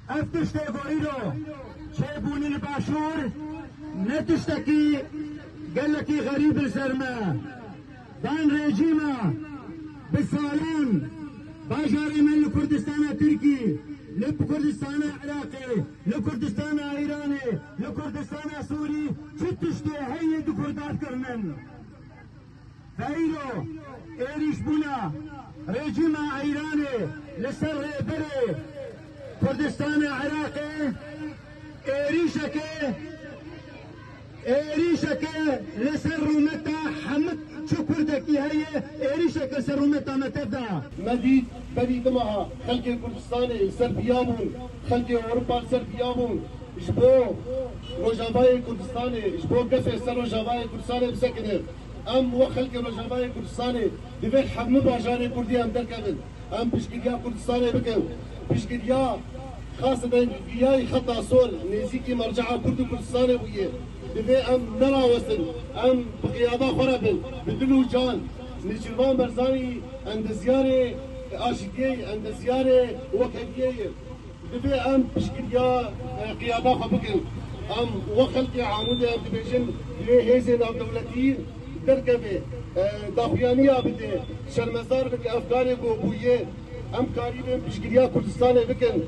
افتشتي بوريلو شايبوني الباشور نتشتكي قال لك غريب الزرماء بان ريجيما بالصالون باجاري من الكردستان تركي لكردستان عراقي لكردستان ايراني لكردستان سوري شتشتي هي دكردات كرنن فايلو ايريش بونا ريجيما ايراني لسر بري كردستان عراقي ايريشكي لسر رومتا حمد شو كردكي هي ايريشك لسر رومتا متبدا مديد بديد معها خلق كردستان سربيامون خلق اوروبا سربيامون جبو روجافاي كردستان جبو قفه سر روجافاي كردستان بسكنه ام وخلق روجافاي كردستان دبي حمد باجاني كردي ام دركبن ام بشكيا كردستان بكو بشكيا خاصة فياي خطا سول نزيكي مرجعة كرد كردستان ويه دبي ام نرا وسن ام بقيادة خربن بدلو جان نجربان برزاني عند زيارة آشدية عند زيارة وكبية دبي ام بشكيا قيادة خبكن ام وخلقي عمودة دبيجن دبي هيزن او دولتين دركبه داخوانية بده شرمزار بده افغاني بويه ام قريبا بشكيا كردستان بكن